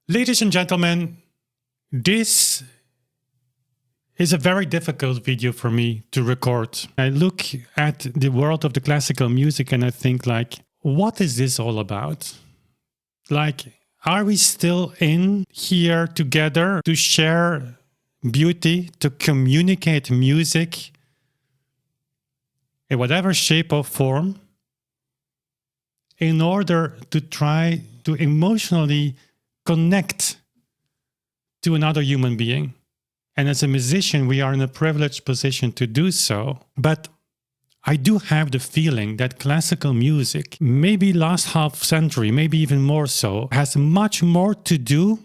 Ladies and gentlemen, this is a very difficult video for me to record. I look at the world of the classical music and I think like, what is this all about? Like, are we still in here together to share beauty, to communicate music in whatever shape or form in order to try to emotionally connect to another human being? And as a musician, we are in a privileged position to do so. But I do have the feeling that classical music, maybe last half century, maybe even more so, has much more to do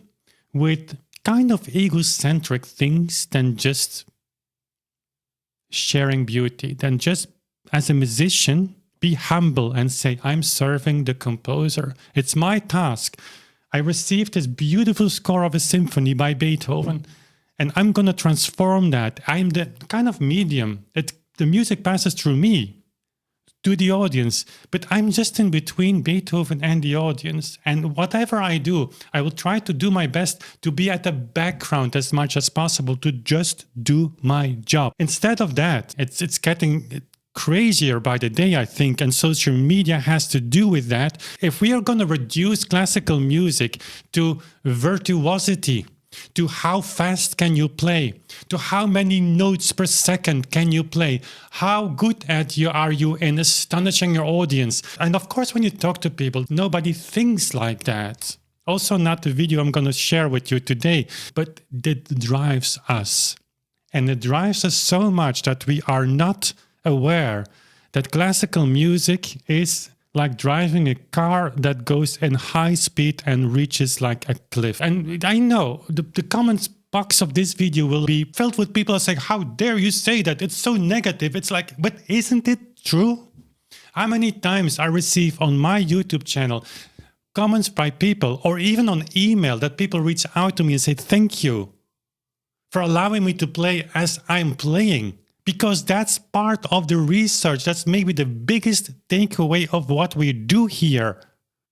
with kind of egocentric things than just sharing beauty, than just as a musician, be humble and say, I'm serving the composer. It's my task. I received this beautiful score of a symphony by Beethoven, and I'm going to transform that. I'm the kind of medium. The music passes through me to the audience, but I'm just in between Beethoven and the audience. And whatever I do, I will try to do my best to be at the background as much as possible, to just do my job. Instead of that, it's getting crazier by the day, I think, and social media has to do with that. If we are going to reduce classical music to virtuosity, to how fast can you play, to how many notes per second can you play, how good are you in astonishing your audience. And of course, when you talk to people, nobody thinks like that. Also not the video I'm going to share with you today, but it drives us. And it drives us so much that we are not aware that classical music is like driving a car that goes in high speed and reaches like a cliff. And I know the comments box of this video will be filled with people saying, how dare you say that? It's so negative. It's like, but isn't it true? How many times I receive on my YouTube channel comments by people, or even on email, that people reach out to me and say, thank you for allowing me to play as I'm playing. Because that's part of the research. That's maybe the biggest takeaway of what we do here.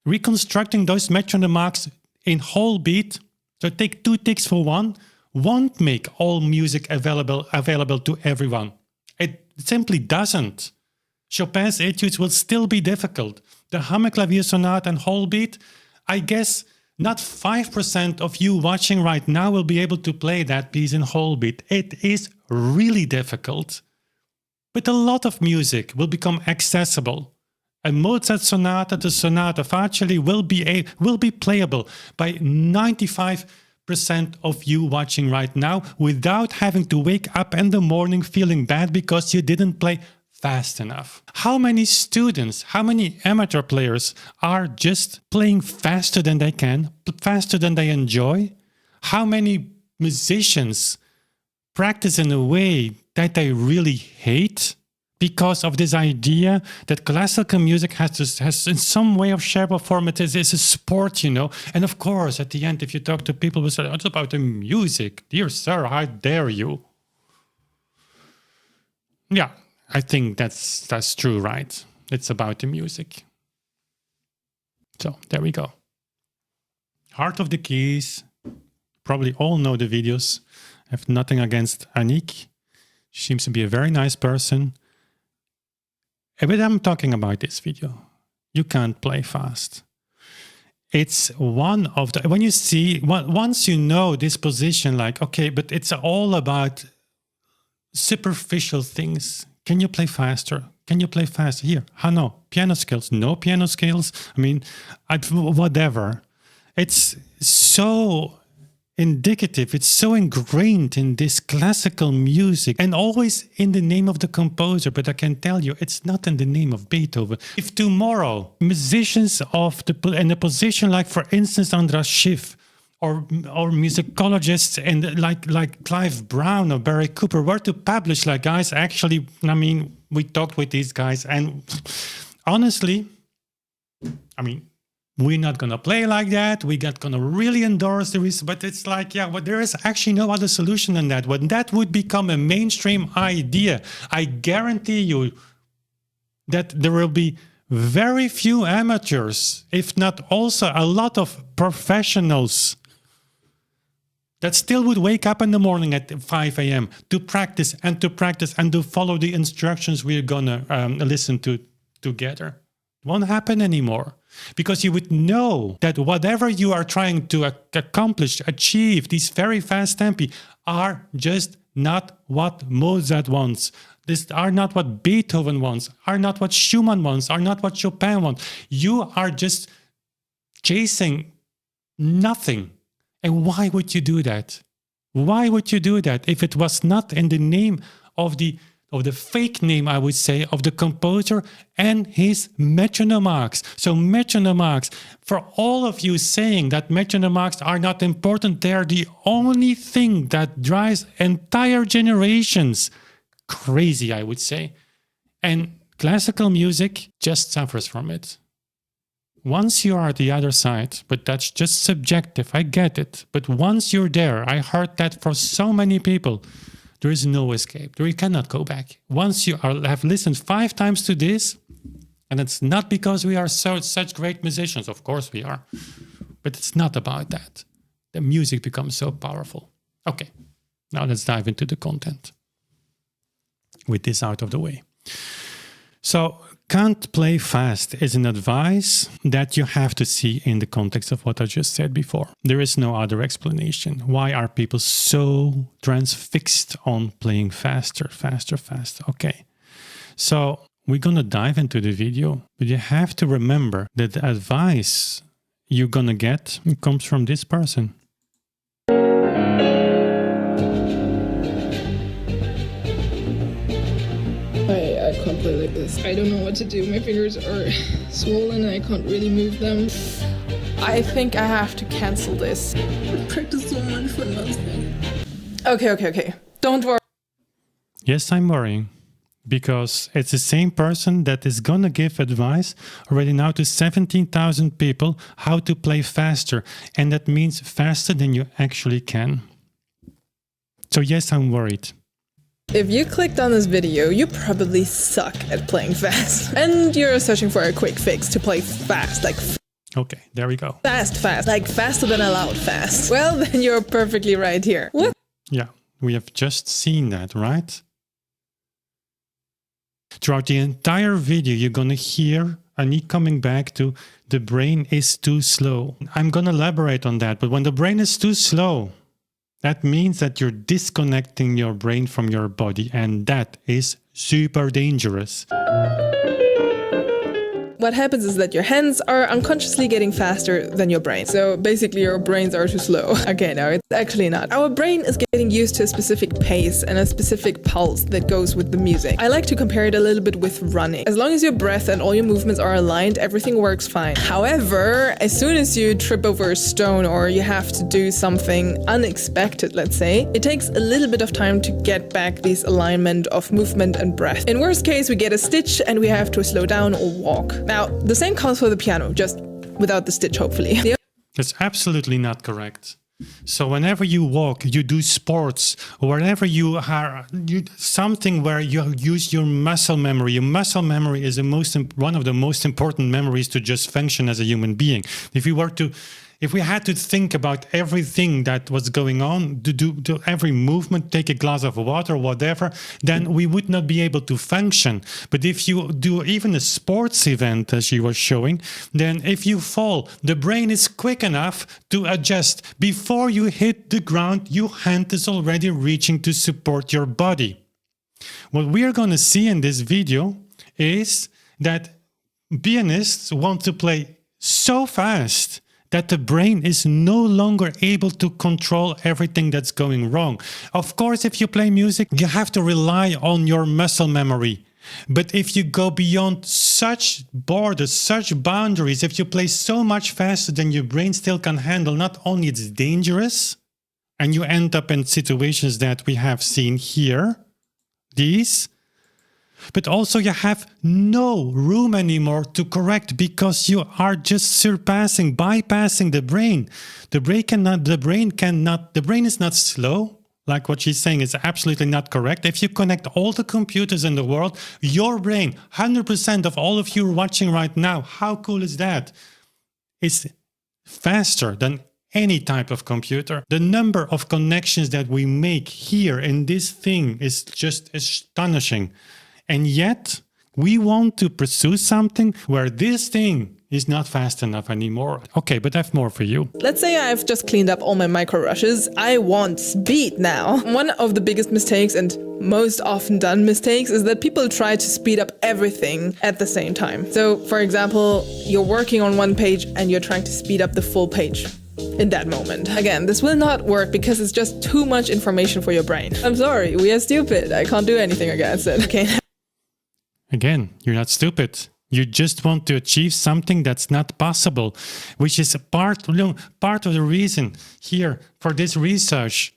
Reconstructing those metronome marks in whole beat, so take 2 ticks for one, won't make all music available to everyone. It simply doesn't. Chopin's etudes will still be difficult. The Hammerklavier Sonata and whole beat, I guess not 5% of you watching right now will be able to play that piece in whole beat. It is really difficult. But a lot of music will become accessible. A Mozart sonata, the Sonata Facili, will be playable by 95% of you watching right now without having to wake up in the morning feeling bad because you didn't play fast enough. How many students, how many amateur players are just playing faster than they can, faster than they enjoy? How many musicians practice in a way that they really hate because of this idea that classical music has in some way of shape or form, it is a sport, you know? And of course, at the end, if you talk to people who say, it's about the music, dear sir, how dare you? Yeah. I think that's true, right? It's about the music. So there we go. Heart of the Keys. Probably all know the videos. I have nothing against Anik. She seems to be a very nice person. But I'm talking about this video. You can't play fast. It's one of the, when you see, once you know this position, like, okay, but it's all about superficial things. Can you play faster? Can you play faster? Here, no, piano scales, no piano scales. I mean, whatever. It's so indicative. It's so ingrained in this classical music and always in the name of the composer. But I can tell you, it's not in the name of Beethoven. If tomorrow musicians in a position like, for instance, Andras Schiff, or musicologists and like Clive Brown or Barry Cooper were to publish, like, guys, actually, I mean, we talked with these guys and honestly, I mean, we're not going to play like that. We're not going to really endorse the reason, but it's like, yeah, but there is actually no other solution than that. When that would become a mainstream idea, I guarantee you that there will be very few amateurs, if not also a lot of professionals that still would wake up in the morning at 5 a.m. to practice and to follow the instructions we're gonna listen to together. It won't happen anymore, because you would know that whatever you are trying to accomplish, achieve, these very fast tempi are just not what Mozart wants. These are not what Beethoven wants, are not what Schumann wants, are not what Chopin wants. You are just chasing nothing. And why would you do that? Why would you do that if it was not in the name of the fake name, I would say, of the composer and his metronome marks? So metronome marks, for all of you saying that metronome marks are not important, they're the only thing that drives entire generations crazy, I would say. And classical music just suffers from it. Once you are at the other side, but that's just subjective, I get it. But once you're there, I heard that for so many people, there is no escape. You cannot go back. Once you have listened 5 times to this, and it's not because we are such great musicians, of course we are, but it's not about that. The music becomes so powerful. Okay, now let's dive into the content with this out of the way. So, can't play fast is an advice that you have to see in the context of what I just said before. There is no other explanation. Why are people so transfixed on playing faster? Okay, so we're gonna dive into the video, but you have to remember that the advice you're gonna get comes from this person. I can't play like this. I don't know what to do. My fingers are swollen. I can't really move them. I think I have to cancel this. I practiced so much for nothing. Okay. Don't worry. Yes, I'm worrying, because it's the same person that is gonna give advice already now to 17,000 people how to play faster, and that means faster than you actually can. So yes, I'm worried. If you clicked on this video, you probably suck at playing fast. And you're searching for a quick fix to play fast, like Okay, there we go. fast, like faster than allowed fast. Well, then you're perfectly right here. What? Yeah, we have just seen that, right? Throughout the entire video, you're gonna hear Annick coming back to the brain is too slow. I'm gonna elaborate on that, but when the brain is too slow, that means that you're disconnecting your brain from your body, and that is super dangerous. What happens is that your hands are unconsciously getting faster than your brain. So basically your brains are too slow. Okay, no, it's actually not. Our brain is getting used to a specific pace and a specific pulse that goes with the music. I like to compare it a little bit with running. As long as your breath and all your movements are aligned, everything works fine. However, as soon as you trip over a stone or you have to do something unexpected, let's say, it takes a little bit of time to get back this alignment of movement and breath. In worst case, we get a stitch and we have to slow down or walk. Now, the same counts for the piano, just without the stitch, hopefully. That's absolutely not correct. So whenever you walk, you do sports, or wherever you are, something where you use your muscle memory. Your muscle memory is one of the most important memories to just function as a human being. If we had to think about everything that was going on, to do every movement, take a glass of water, whatever, then we would not be able to function. But if you do even a sports event, as you were showing, then if you fall, the brain is quick enough to adjust. Before you hit the ground, your hand is already reaching to support your body. What we are going to see in this video is that pianists want to play so fast that the brain is no longer able to control everything that's going wrong. Of course, if you play music, you have to rely on your muscle memory. But if you go beyond such borders, such boundaries, if you play so much faster than your brain still can handle, not only it's dangerous, and you end up in situations that we have seen here, but also you have no room anymore to correct, because you are just bypassing the brain. The brain is not slow. Like what she's saying is absolutely not correct. If you connect all the computers in the world, your brain, 100% of all of you watching right now, how cool is that? It's faster than any type of computer. The number of connections that we make here in this thing is just astonishing. And yet, we want to pursue something where this thing is not fast enough anymore. Okay, but I have more for you. Let's say I've just cleaned up all my micro rushes. I want speed now. One of the biggest mistakes and most often done mistakes is that people try to speed up everything at the same time. So, for example, you're working on one page and you're trying to speed up the full page in that moment. Again, this will not work because it's just too much information for your brain. I'm sorry, we are stupid. I can't do anything against it. Okay. Again, you're not stupid. You just want to achieve something that's not possible, which is part of the reason here for this research.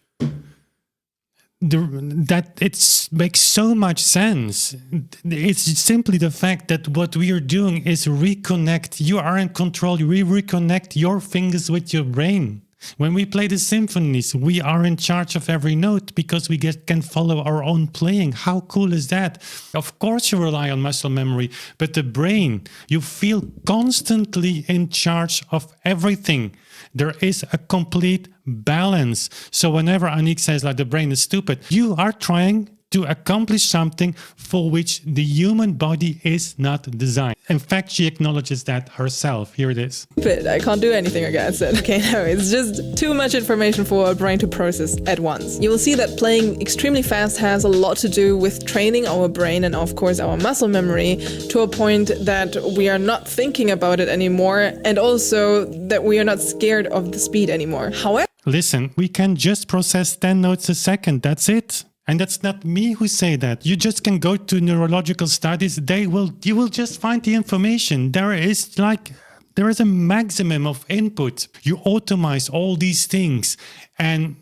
That it makes so much sense. It's simply the fact that what we are doing is reconnect. You are in control. We reconnect your fingers with your brain. When we play the symphonies, we are in charge of every note because we can follow our own playing. How cool is that? Of course you rely on muscle memory, but the brain, you feel constantly in charge of everything. There is a complete balance. So whenever Aniek says like the brain is stupid, you are trying to accomplish something for which the human body is not designed. In fact, she acknowledges that herself. Here it is. I can't do anything against it. Okay, no, it's just too much information for our brain to process at once. You will see that playing extremely fast has a lot to do with training our brain and of course our muscle memory to a point that we are not thinking about it anymore and also that we are not scared of the speed anymore. However, listen, we can just process 10 notes a second. That's it. And that's not me who say that. You just can go to neurological studies. You will just find the information. There is a maximum of input. You automate all these things and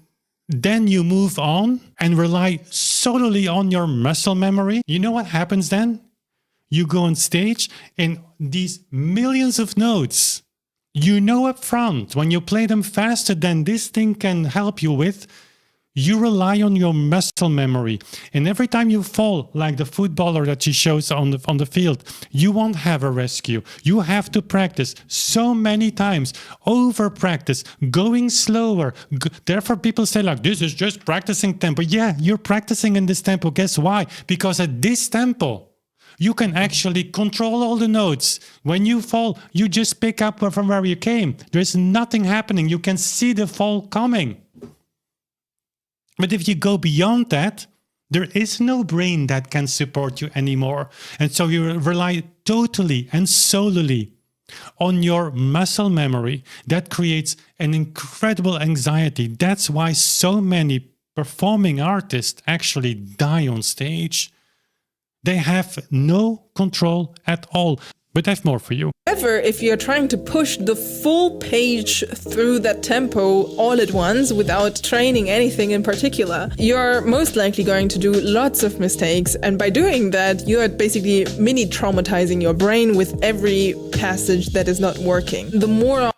then you move on and rely solely on your muscle memory. You know what happens then? You go on stage and these millions of notes, you know up front, when you play them faster than this thing can help you with, you rely on your muscle memory. And every time you fall, like the footballer that she shows on the field, you won't have a rescue. You have to practice so many times, over practice, going slower. Therefore, people say like, this is just practicing tempo. Yeah, you're practicing in this tempo. Guess why? Because at this tempo, you can actually control all the notes. When you fall, you just pick up from where you came. There's nothing happening. You can see the fall coming. But if you go beyond that, there is no brain that can support you anymore. And so you rely totally and solely on your muscle memory. That creates an incredible anxiety. That's why so many performing artists actually die on stage. They have no control at all. But I have more for you. However, if you're trying to push the full page through that tempo all at once without training anything in particular, you're most likely going to do lots of mistakes. And by doing that, you're basically mini traumatizing your brain with every passage that is not working. The more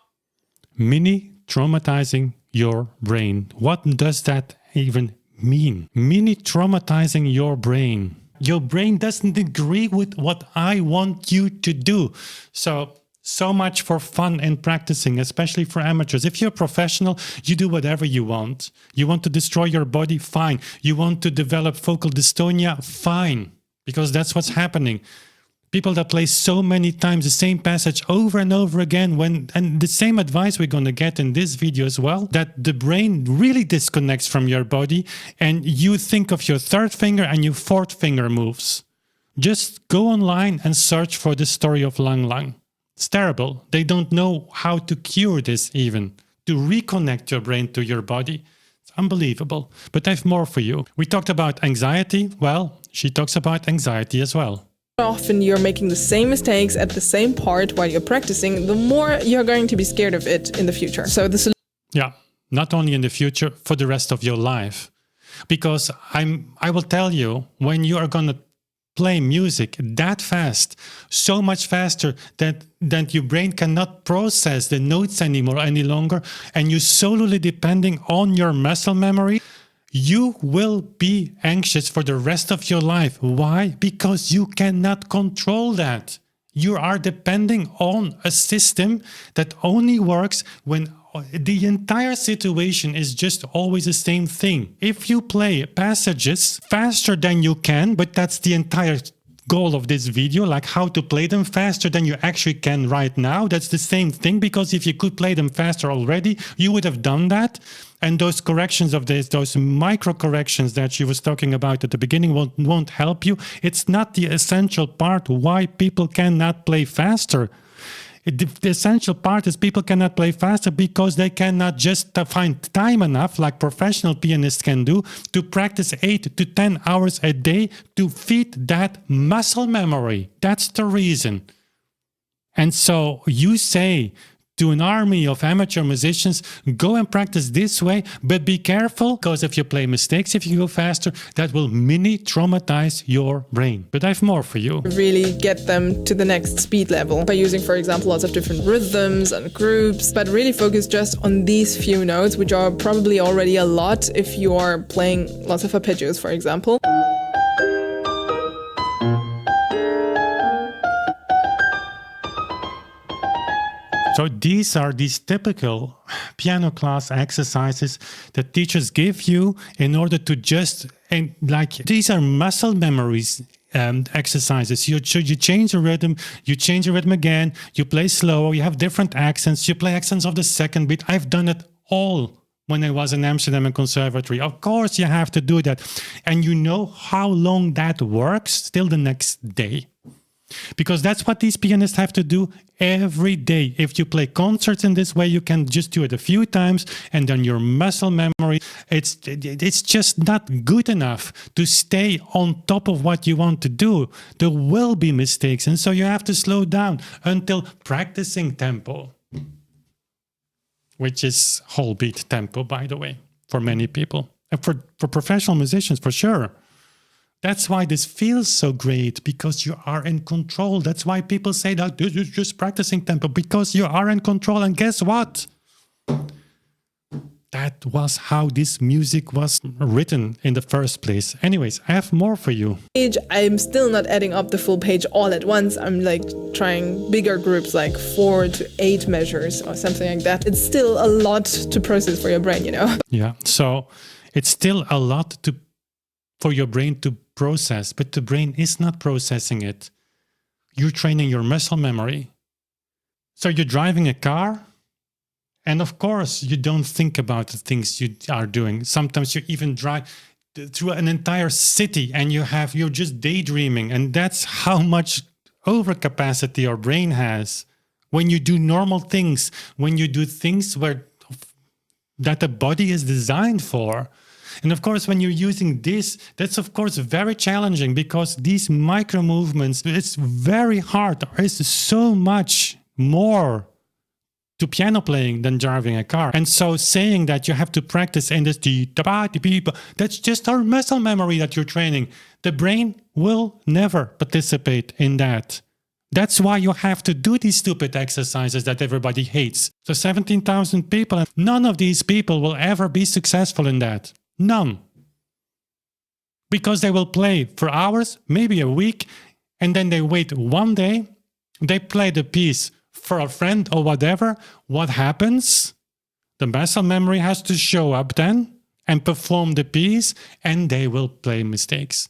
mini traumatizing your brain. What does that even mean? Mini traumatizing your brain. Your brain doesn't agree with what I want you to do. So much for fun and practicing, especially for amateurs. If you're a professional, you do whatever you want. You want to destroy your body? Fine. You want to develop focal dystonia? Fine. Because that's what's happening. People that play so many times the same passage over and over again, and the same advice we're going to get in this video as well, that the brain really disconnects from your body and you think of your third finger and your fourth finger moves. Just go online and search for the story of Lang Lang. It's terrible. They don't know how to cure this even, to reconnect your brain to your body. It's unbelievable. But I have more for you. We talked about anxiety. Well, she talks about anxiety as well. often you're making the same mistakes at the same part while you're practicing, the more you're going to be scared of it in the future. So the Yeah, not only in the future, for the rest of your life. Because I will tell you, when you are going to play music that fast, so much faster that your brain cannot process the notes any longer, and you're solely depending on your muscle memory, you will be anxious for the rest of your life. Why? Because you cannot control that. You are depending on a system that only works when the entire situation is just always the same thing. If you play passages faster than you can, but that's the entire goal of this video, like how to play them faster than you actually can right now, that's the same thing, because if you could play them faster already, you would have done that. And those corrections of this, those micro corrections that she was talking about at the beginning won't help you. It's not the essential part why people cannot play faster. The essential part is people cannot play faster because they cannot just find time enough, like professional pianists can do, to practice 8 to 10 hours a day to feed that muscle memory. That's the reason. And so you say to an army of amateur musicians, go and practice this way, but be careful, because if you play mistakes, if you go faster, that will mini traumatize your brain. But I have more for you. Really get them to the next speed level by using, for example, lots of different rhythms and groups, but really focus just on these few notes, which are probably already a lot if you are playing lots of arpeggios, for example. So these are these typical piano class exercises that teachers give you in order to just, and like these are muscle memories exercises. You change the rhythm, you change the rhythm again, you play slower, you have different accents, you play accents of the second beat. I've done it all when I was in Amsterdam and Conservatory. Of course you have to do that. And you know how long that works till the next day. Because that's what these pianists have to do every day. If you play concerts in this way, you can just do it a few times, and then your muscle memory, it's just not good enough to stay on top of what you want to do. There will be mistakes, and so you have to slow down until practicing tempo, which is whole beat tempo, by the way, for many people. And for professional musicians, for sure. That's why this feels so great, because you are in control. That's why people say that this is just practicing tempo, because you are in control. And guess what? That was how this music was written in the first place. Anyways, I have more for you. I'm still not adding up the full page all at once. I'm like trying bigger groups, like 4 to 8 measures or something like that. It's still a lot to process for your brain, you know? Yeah, so it's still a lot for your brain to process, but the brain is not processing it. You're training your muscle memory. So you're driving a car, and of course you don't think about the things you are doing. Sometimes you even drive through an entire city and you're just daydreaming, and that's how much overcapacity your brain has. When you do normal things, when you do things that the body is designed for. And of course, when you're using this, that's of course very challenging, because these micro movements, it's very hard. There is so much more to piano playing than driving a car. And so saying that you have to practice in this, that's just our muscle memory that you're training. The brain will never participate in that. That's why you have to do these stupid exercises that everybody hates. So 17,000 people, and none of these people will ever be successful in that. None. Because they will play for hours, maybe a week, and then they wait one day, they play the piece for a friend or whatever. What happens? The muscle memory has to show up then and perform the piece, and they will play mistakes.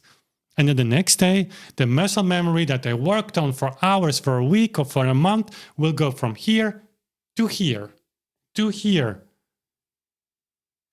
And then the next day, the muscle memory that they worked on for hours, for a week or for a month, will go from here to here to here.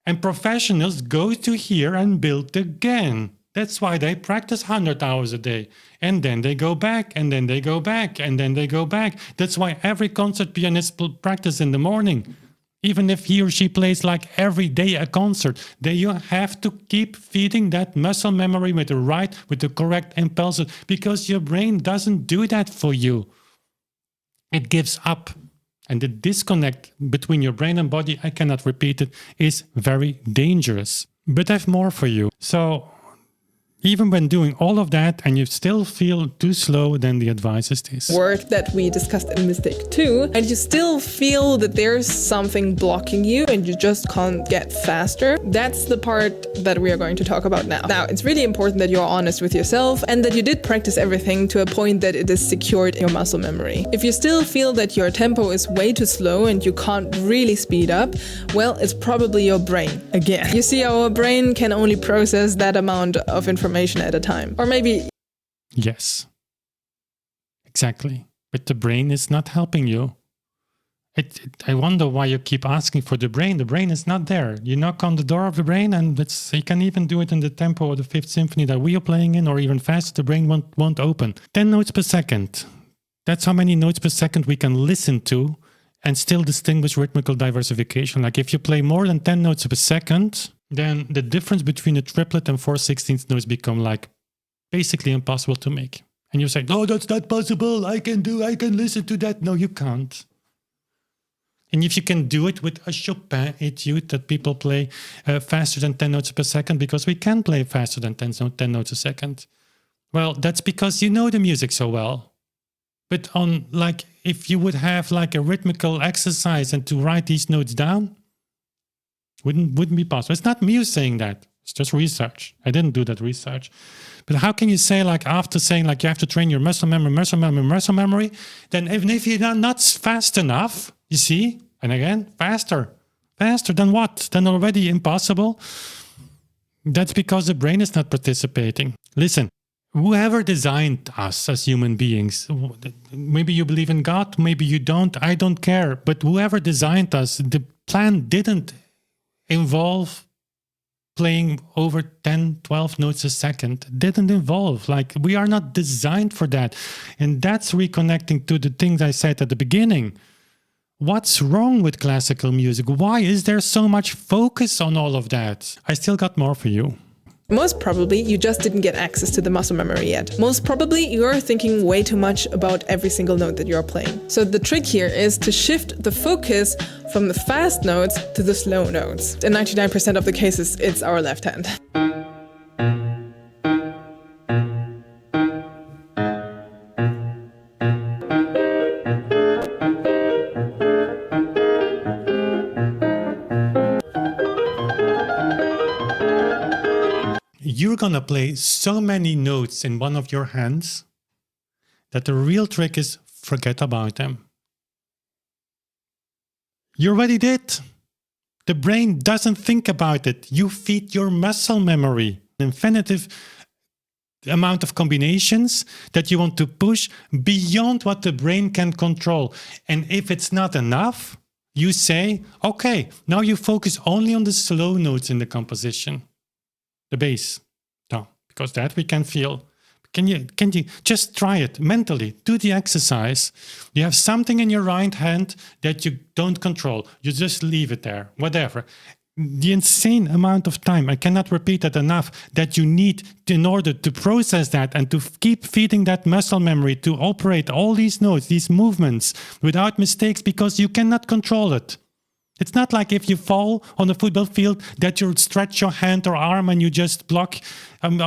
And professionals go to here and build again. That's why they practice 100 hours a day. And then they go back, and then they go back, and then they go back. That's why every concert pianist practice in the morning. Even if he or she plays like every day a concert, you have to keep feeding that muscle memory with the correct impulses, because your brain doesn't do that for you. It gives up. And the disconnect between your brain and body, I cannot repeat it, is very dangerous. But I have more for you. So Even when doing all of that and you still feel too slow, then the advice is this. Word that we discussed in Mistake 2, and you still feel that there's something blocking you and you just can't get faster, that's the part that we are going to talk about now. Now, it's really important that you're honest with yourself and that you did practice everything to a point that it is secured in your muscle memory. If you still feel that your tempo is way too slow and you can't really speed up, well, it's probably your brain again. You see, our brain can only process that amount of information at a time. Or maybe... Yes. Exactly. But the brain is not helping you. I wonder why you keep asking for the brain. The brain is not there. You knock on the door of the brain and you can even do it in the tempo of the Fifth Symphony that we are playing in, or even faster, the brain won't open. 10 notes per second. That's how many notes per second we can listen to and still distinguish rhythmical diversification. Like if you play more than 10 notes per second, then the difference between a triplet and 4/16 notes become like basically impossible to make. And you say, no, that's not possible. I can listen to that. No, you can't. And if you can do it with a Chopin etude that people play faster than 10 notes per second, because we can play faster than 10 notes a second, well, that's because you know the music so well. But on like, if you would have like a rhythmical exercise and to write these notes down, wouldn't be possible. It's not me saying that. It's just research. I didn't do that research. But how can you say, like, after saying, like, you have to train your muscle memory, then even if you're not fast enough, you see, and again, faster, then what? Then already impossible? That's because the brain is not participating. Listen, whoever designed us as human beings, maybe you believe in God, maybe you don't, I don't care, but whoever designed us, the plan didn't involve playing over 10, 12 notes a second. Didn't involve. Like, we are not designed for that. And that's reconnecting to the things I said at the beginning. What's wrong with classical music? Why is there so much focus on all of that? I still got more for you. Most probably, you just didn't get access to the muscle memory yet. Most probably, you're thinking way too much about every single note that you're playing. So the trick here is to shift the focus from the fast notes to the slow notes. In 99% of the cases, it's our left hand. You're going to play so many notes in one of your hands that the real trick is forget about them. You already did. The brain doesn't think about it. You feed your muscle memory. Infinitive amount of combinations that you want to push beyond what the brain can control. And if it's not enough, you say, okay, now you focus only on the slow notes in the composition. The bass. No, because that we can feel. Can you just try it mentally? Do the exercise. You have something in your right hand that you don't control. You just leave it there, whatever. The insane amount of time, I cannot repeat that enough, that you need in order to process that and to keep feeding that muscle memory to operate all these notes, these movements without mistakes, because you cannot control it. It's not like if you fall on the football field that you stretch your hand or arm and you just block,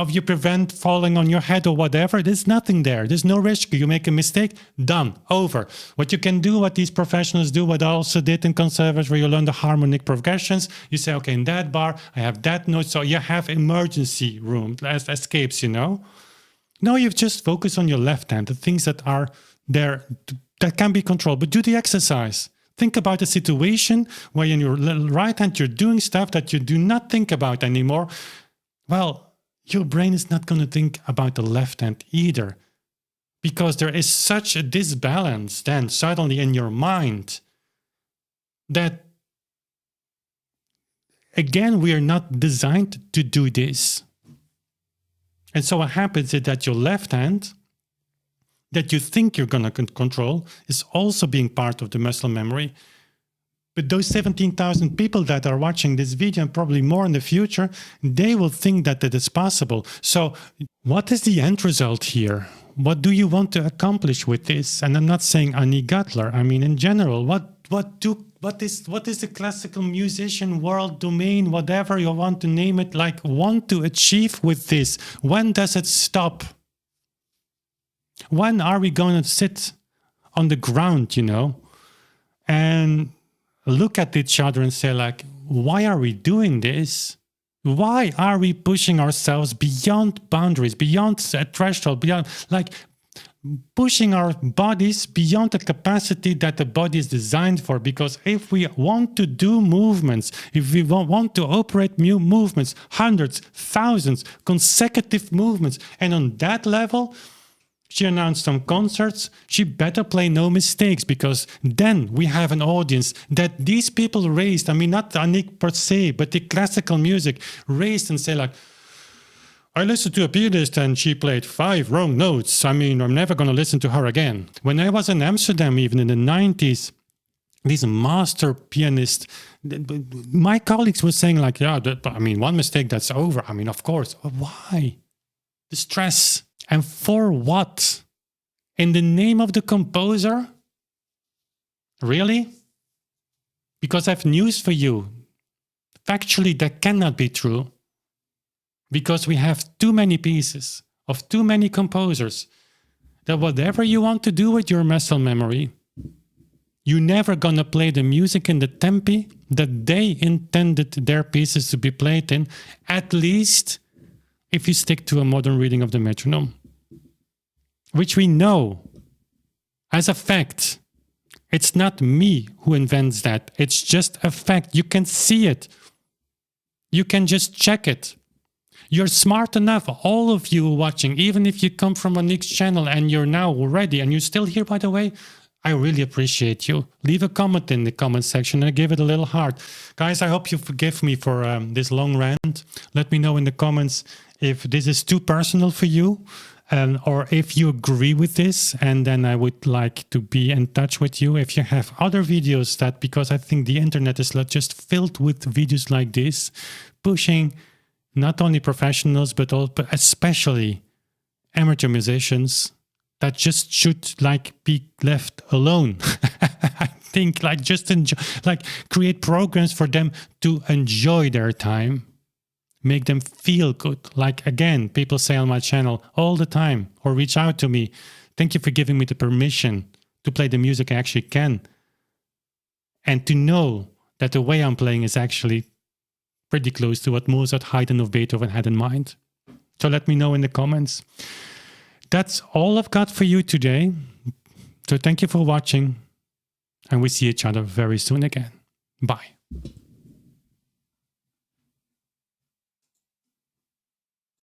you prevent falling on your head or whatever. There's nothing there. There's no risk. You make a mistake, done, over. What you can do, what these professionals do, what I also did in conservatory, you learn the harmonic progressions. You say, okay, in that bar, I have that note. So you have emergency room, escapes, you know. No, you just focus on your left hand, the things that are there that can be controlled, but do the exercise. Think about a situation where in your right hand you're doing stuff that you do not think about anymore. Well, your brain is not going to think about the left hand either, because there is such a disbalance then suddenly in your mind that, again, we are not designed to do this. And so what happens is that your left hand that you think you're going to control is also being part of the muscle memory. But those 17,000 people that are watching this video, and probably more in the future, they will think that it is possible. So what is the end result here? What do you want to accomplish with this? And I'm not saying Annie Gutler. I mean, in general, what what is the classical musician world domain, whatever you want to name it, like want to achieve with this? When does it stop? When are we going to sit on the ground, and look at each other and say, like, why are we doing this? Why are we pushing ourselves beyond boundaries, beyond a threshold, beyond, like, pushing our bodies beyond the capacity that the body is designed for? Because if we want to do movements, if we want to operate new movements, hundreds, thousands, consecutive movements, and on that level, she announced some concerts, she better play no mistakes, because then we have an audience that these people raised, I mean, not Annick per se, but the classical music raised and say, like, I listened to a pianist and she played 5 wrong notes. I mean, I'm never going to listen to her again. When I was in Amsterdam, even in the 90s, these master pianists, my colleagues were saying, like, yeah, one mistake, that's over. I mean, of course. Why? The stress. And for what? In the name of the composer? Really? Because I have news for you. Factually, that cannot be true. Because we have too many pieces of too many composers that whatever you want to do with your muscle memory, you're never gonna play the music in the tempi that they intended their pieces to be played in, at least if you stick to a modern reading of the metronome. Which we know as a fact. It's not me who invents that. It's just a fact. You can see it. You can just check it. You're smart enough, all of you watching, even if you come from Annick's channel and you're now ready and you're still here, by the way, I really appreciate you. Leave a comment in the comment section and give it a little heart. Guys, I hope you forgive me for this long rant. Let me know in the comments if this is too personal for you, or if you agree with this, and then I would like to be in touch with you. If you have other videos that, because I think the internet is just filled with videos like this, pushing not only professionals, but especially amateur musicians that just should be left alone. I think just enjoy, create programs for them to enjoy their time, make them feel good. Again, people say on my channel all the time, or reach out to me, thank you for giving me the permission to play the music I actually can. And to know that the way I'm playing is actually pretty close to what Mozart, Haydn, or Beethoven had in mind. So let me know in the comments. That's all I've got for you today. So thank you for watching, and we see each other very soon again. Bye.